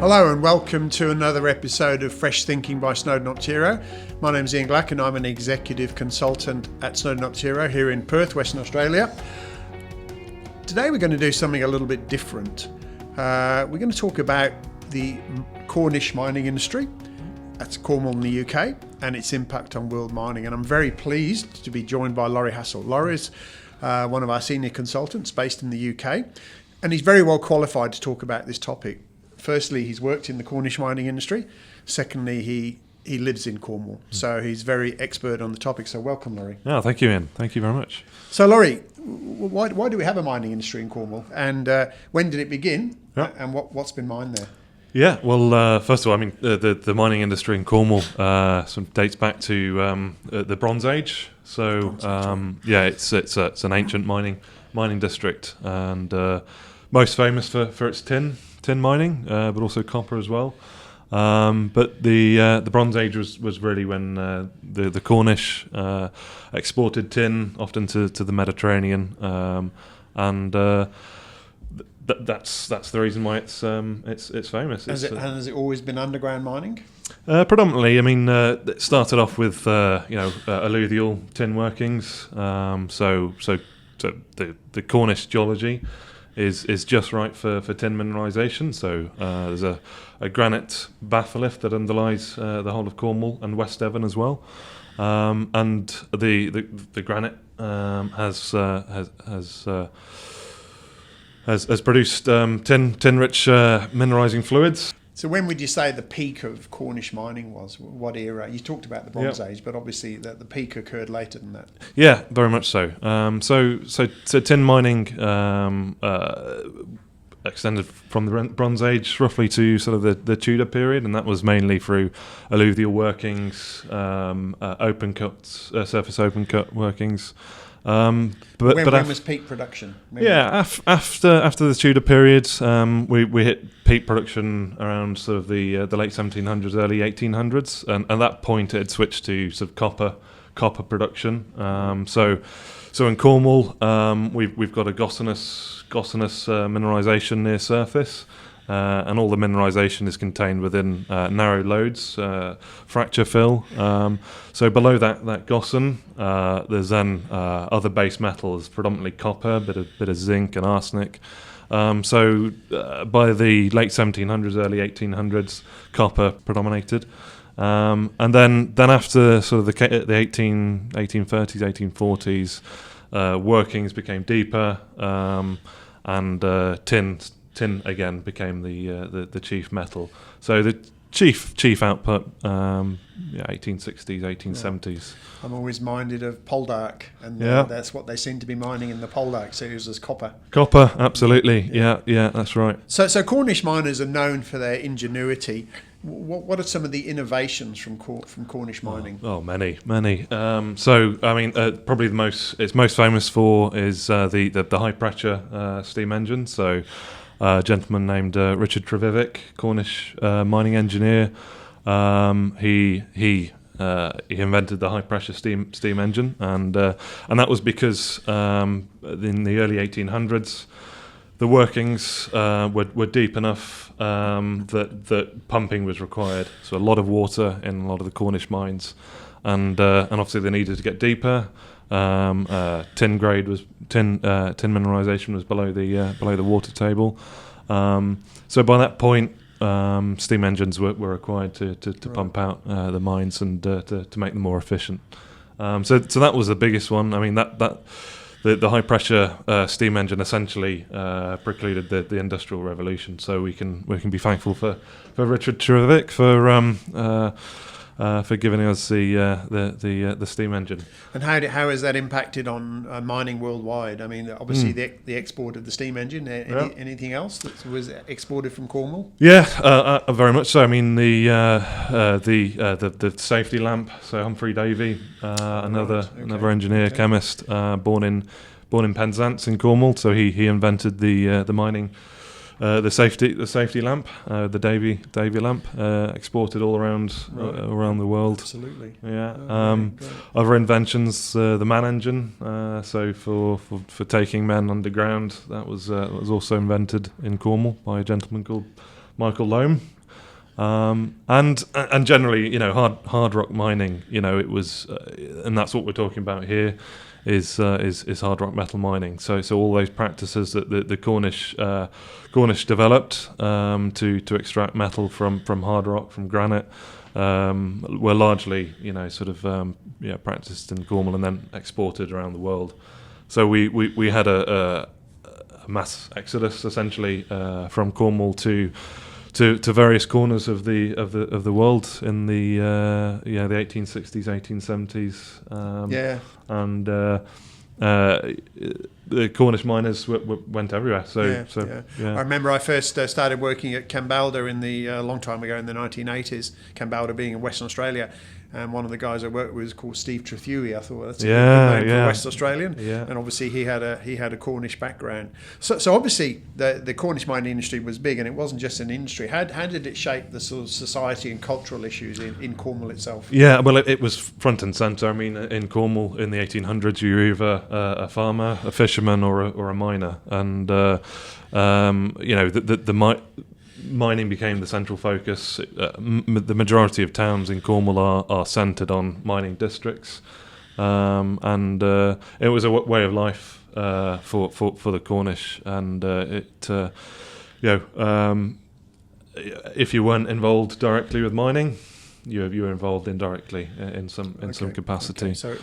Hello and welcome to another episode of Fresh Thinking by Snowden Optiro. My name is Ian Glacken. I'm an executive consultant at Snowden Optiro here in Perth, Western Australia. Today we're going to do something a little bit different. We're going to talk about the Cornish mining industry. That's Cornwall in the UK, and its impact on world mining. And I'm very pleased to be joined by Laurie Hassall. Laurie is one of our senior consultants based in the UK, and he's very well qualified to talk about this topic. Firstly, he's worked in the Cornish mining industry. Secondly, he lives in Cornwall, so he's very expert on the topic. So welcome, Laurie. Oh, thank you, Ian. Thank you very much. So, Laurie, why do we have a mining industry in Cornwall? And when did it begin? Yeah. And what's been mined there? Yeah, well, first of all, I mean, the mining industry in Cornwall sort of dates back to the Bronze Age. So, it's an ancient mining district, and most famous for its tin mining, but also copper as well. But the Bronze Age was really when the Cornish exported tin often to the Mediterranean, and that's the reason why it's famous. Has it always been underground mining? Predominantly, I mean, it started off with alluvial tin workings. So the Cornish geology is just right for tin mineralisation. So there's a granite batholith that underlies the whole of Cornwall and West Devon as well, and the granite has produced tin-rich mineralising fluids. So when would you say the peak of Cornish mining was? What era? You talked about the Bronze Age, but obviously the peak occurred later than that. Yeah, very much so. So tin mining extended from the Bronze Age roughly to sort of the Tudor period, and that was mainly through alluvial workings, open cuts, surface open cut workings. When was peak production? After the Tudor period, we hit peak production around sort of the late 1700s, early 1800s, and at that point it had switched to sort of copper production. So in Cornwall, we've got a gossinous mineralisation near surface. And all the mineralisation is contained within narrow lodes, fracture fill. So below that gossan, there's then other base metals, predominantly copper, bit of zinc and arsenic. So by the late 1700s, early 1800s, copper predominated. And then after sort of the 1830s, 1840s, workings became deeper, and tin again became the chief metal. So the chief output, 1860s, 1870s. I'm always minded of Poldark, and that's what they seem to be mining in the Poldark series as copper. Copper, absolutely. Yeah, that's right. So Cornish miners are known for their ingenuity. What are some of the innovations from Cornish mining? Oh, many. So, I mean, probably it's most famous for is the high pressure steam engine. So, a gentleman named Richard Trevivick, Cornish mining engineer. He invented the high pressure steam engine, and that was because in the early 1800s. The workings were deep enough that pumping was required. So a lot of water in a lot of the Cornish mines, and obviously they needed to get deeper. Tin mineralisation was below the water table. So by that point, steam engines were required to pump out the mines and to make them more efficient. So that was the biggest one. I mean that. The high pressure steam engine essentially precluded the industrial revolution. So we can be thankful for Richard Trevivick for giving us the steam engine. And how has that impacted on mining worldwide? I mean, obviously the export of the steam engine. Anything else that was exported from Cornwall? Yeah, very much so. I mean the safety lamp. So Humphrey Davy, another engineer chemist, born in Penzance in Cornwall. So he invented the mining. The safety lamp, the Davy lamp, exported all around the world. Absolutely. Yeah. Other inventions, the man engine. So for taking men underground, that was also invented in Cornwall by a gentleman called Michael Loam. And generally, hard rock mining, it was, and that's what we're talking about here, is hard rock metal mining. So all those practices that the Cornish developed to extract metal from hard rock, from granite, were largely practiced in Cornwall and then exported around the world. So we had a mass exodus essentially from Cornwall to various corners of the world in the 1860s, 1870s, and the Cornish miners went everywhere. I remember I first started working at Cambalda in the long time ago in the 1980s. Cambalda being in Western Australia. And one of the guys I worked with was called Steve Trethewey. I thought, well, that's a good name for West Australian. Yeah. And obviously he had a Cornish background. So obviously the Cornish mining industry was big, and it wasn't just an industry. How did it shape the sort of society and cultural issues in Cornwall itself? Yeah, well, it was front and centre. I mean, in Cornwall in the 1800s, you were either a farmer, a fisherman, or a miner, and mining became the central focus. The majority of towns in Cornwall are centred on mining districts, and it was a way of life for the Cornish. And if you weren't involved directly with mining, you were involved indirectly in some capacity. Okay. So it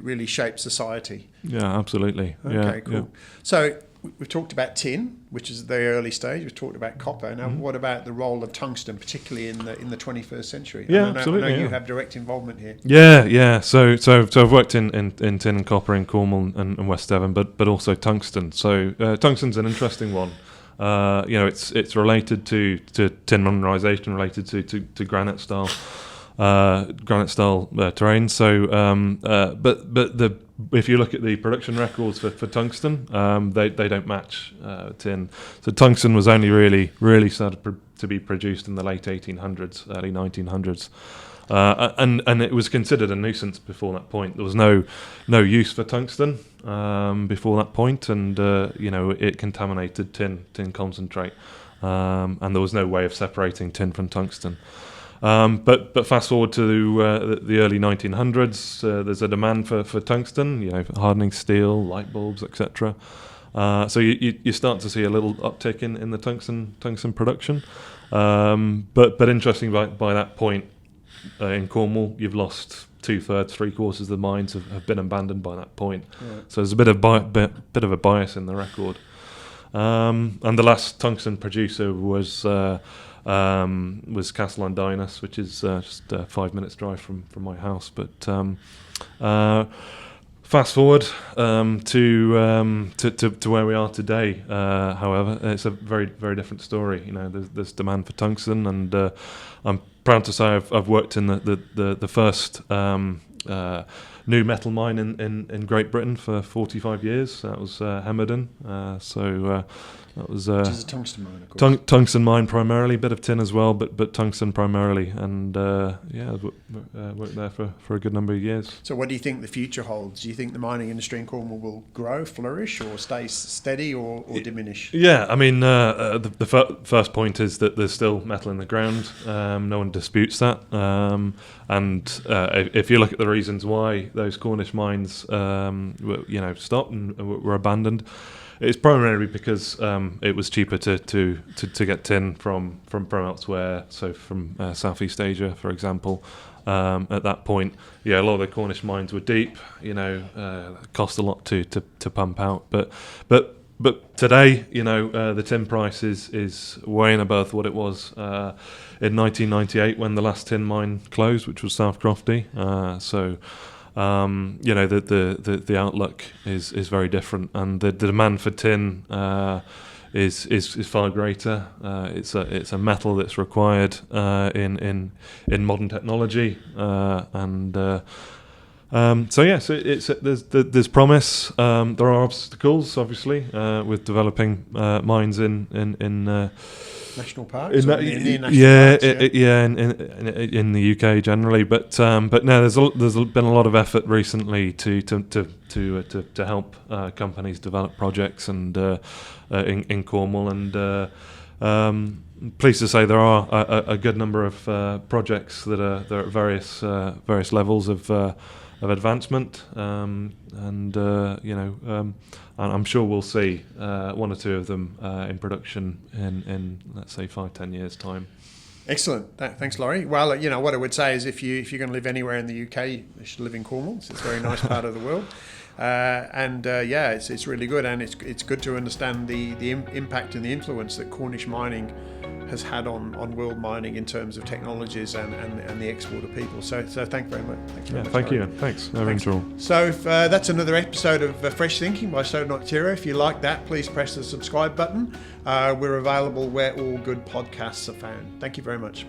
really shapes society. Yeah, absolutely. Okay, cool. Yeah. So we've talked about tin, which is the early stage. We've talked about copper. Now, what about the role of tungsten, particularly in the 21st century? Absolutely. I know you have direct involvement here. Yeah. So I've worked in tin and copper in Cornwall and West Devon, but also tungsten. So tungsten's an interesting one. It's related to tin mineralisation, related to granite style terrain. So, but if you look at the production records for tungsten, they don't match tin. So tungsten was only really started to be produced in the late 1800s, early 1900s. And it was considered a nuisance before that point. There was no use for tungsten before that point, and it contaminated tin concentrate, and there was no way of separating tin from tungsten. But fast forward to the early 1900s, there's a demand for tungsten, hardening steel, light bulbs, etc. So you start to see a little uptick in the tungsten production. But interesting, by that point in Cornwall, you've lost 2/3, 3/4 of the mines have been abandoned by that point. Right. So there's a bit of a bias in the record. And the last tungsten producer was Castle-on-Dyness, which is just 5 minutes drive from my house. But fast forward to where we are today. However, it's a very, very different story. There's demand for tungsten, and I'm proud to say I've worked in the first new metal mine in Great Britain for 45 years. That was Hemerdon. That was which is a tungsten mine, of course. Tungsten mine primarily, a bit of tin as well, but tungsten primarily. And I've worked there for a good number of years. So what do you think the future holds? Do you think the mining industry in Cornwall will grow, flourish, or stay steady, or diminish? Yeah, I mean, the first point is that there's still metal in the ground. No one disputes that. And if you look at the reasons why those Cornish mines stopped and were abandoned, it's primarily because it was cheaper to get tin from elsewhere, so from Southeast Asia, for example. At that point, a lot of the Cornish mines were deep. Cost a lot to pump out. But today, the tin price is way and above what it was in 1998 when the last tin mine closed, which was South Crofty. The outlook is very different, and the demand for tin is far greater. It's a metal that's required in modern technology, there's promise. There are obstacles, obviously, with developing mines in national parks. In the UK generally, but no, there's been a lot of effort recently to help companies develop projects and in Cornwall, and Pleased to say there are a good number of projects that are at various levels of advancement, and I'm sure we'll see one or two of them in production in let's say 5-10 years time. Excellent. Thanks, Laurie. Well, what I would say is if you're going to live anywhere in the UK, you should live in Cornwall. It's a very nice part of the world. It's really good, and it's good to understand the impact and the influence that Cornish mining has had on world mining in terms of technologies and the export of people. So thank you very much. Thank you. Thanks. So that's another episode of Fresh Thinking by Snowden Optiro. If you like that, please press the subscribe button. We're available where all good podcasts are found. Thank you very much.